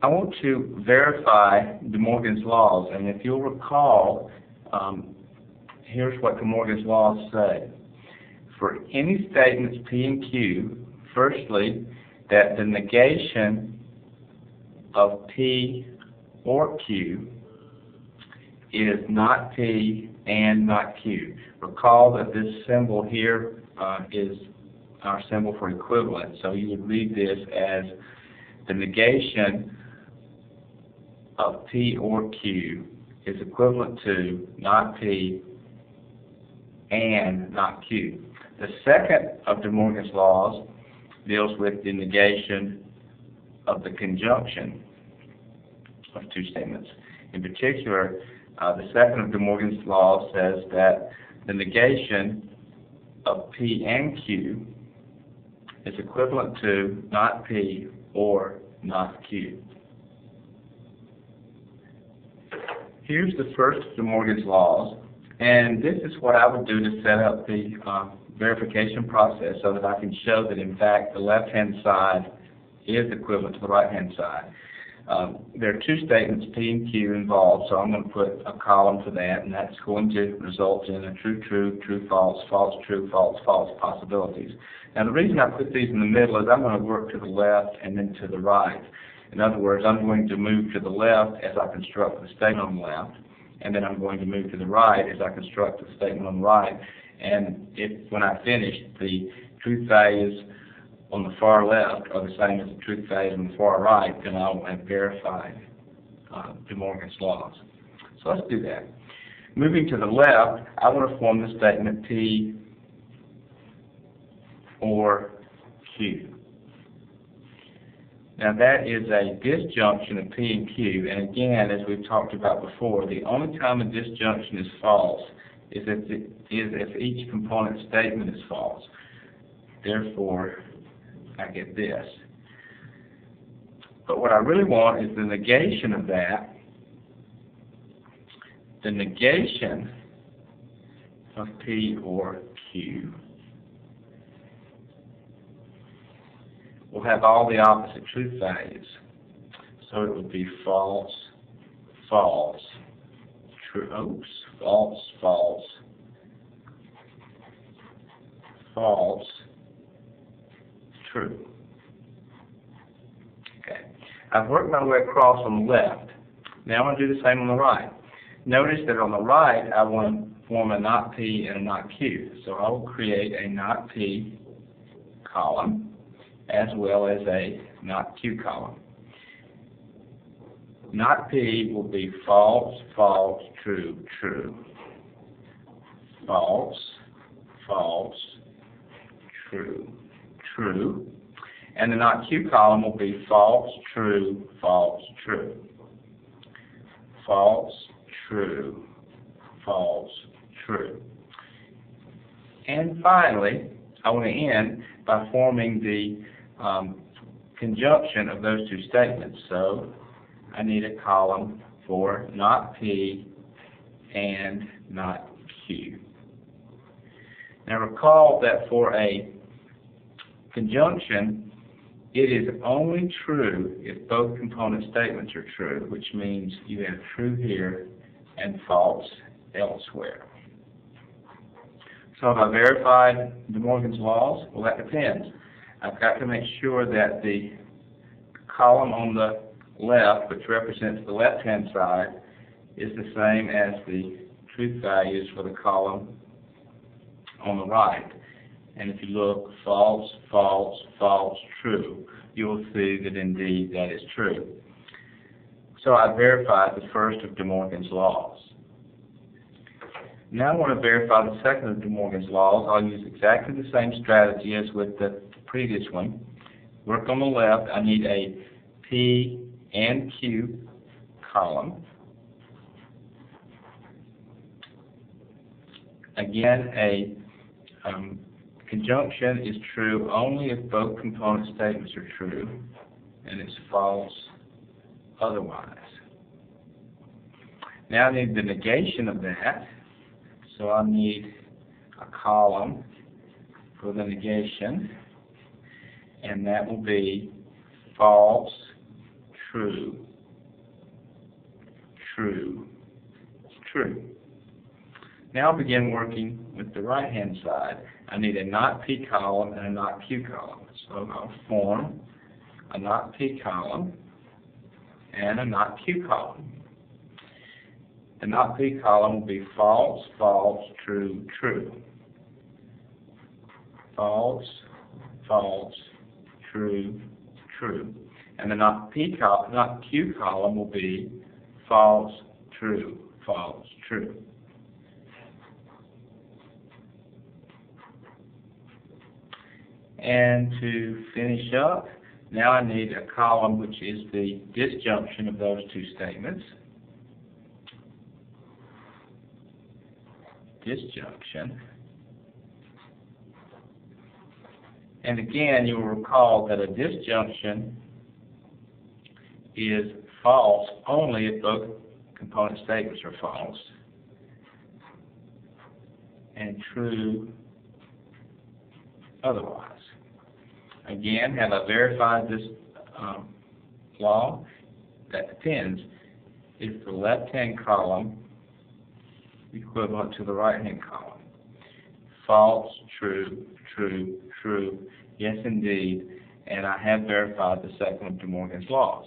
I want to verify DeMorgan's Laws, and if you'll recall, here's what DeMorgan's Laws say. For any statements P and Q, firstly, that the negation of P or Q is not P and not Q. Recall that this symbol here is our symbol for equivalent, so you would read this as the negation of P or Q is equivalent to not P and not Q. The second of DeMorgan's Laws deals with the negation of the conjunction of two statements. In particular, the second of DeMorgan's Laws says that the negation of P and Q is equivalent to not P or not Q. Here's the first of DeMorgan's Laws, and this is what I would do to set up the verification process so that I can show that in fact the left-hand side is equivalent to the right-hand side. There are two statements P and Q involved, so I'm going to put a column for that, and that's going to result in a true, true, true, false, false, true, false, false possibilities. Now the reason I put these in the middle is I'm going to work to the left and then to the right. In other words, I'm going to move to the left as I construct the statement on the left, and then I'm going to move to the right as I construct the statement on the right. And if, when I finish, the truth values on the far left are the same as the truth values on the far right, then I will have verified DeMorgan's Laws. So let's do that. Moving to the left, I want to form the statement P or Q. Now that is a disjunction of P and Q, and again, as we've talked about before, the only time a disjunction is false is if each component statement is false. Therefore, I get this. But what I really want is the negation of that. The negation of P or Q will have all the opposite truth values. So it would be false, false, true, false, false, false, true. Okay. I've worked my way across on the left. Now I'm going to do the same on the right. Notice that on the right I want to form a not P and a not Q. So I will create a not P column as well as a not Q column. Not P will be false, false, true, true. False, false, true, true. And the not Q column will be false, true, false, true. False, true, false, true. And finally, I want to end by forming the conjunction of those two statements. So I need a column for not P and not Q. Now recall that for a conjunction, it is only true if both component statements are true, which means you have true here and false elsewhere. So have I verified DeMorgan's Laws? Well, that depends. I've got to make sure that the column on the left, which represents the left-hand side, is the same as the truth values for the column on the right. And if you look, false, false, false, true, you will see that indeed that is true. So I verified the first of DeMorgan's Laws. Now I want to verify the second of DeMorgan's Laws. I'll use exactly the same strategy as with the previous one. Work on the left. I need a P and Q column. Again, a conjunction is true only if both component statements are true, and it's false otherwise. Now I need the negation of that, so I need a column for the negation, and that will be false, true, true, true. Now I'll begin working with the right-hand side. I need a not P column and a not Q column. So I'll form a not P column and a not Q column. The not P column will be false, false, true, true. False, false, true, true. And the not Q column will be false, true, false, true. And to finish up, now I need a column which is the disjunction of those two statements. Disjunction. And again, you will recall that a disjunction is false only if both component statements are false, and true otherwise. Again, have I verified this law? That depends. Is the left-hand column equivalent to the right-hand column? False, true, true, true. Yes, indeed. And I have verified the second of DeMorgan's laws.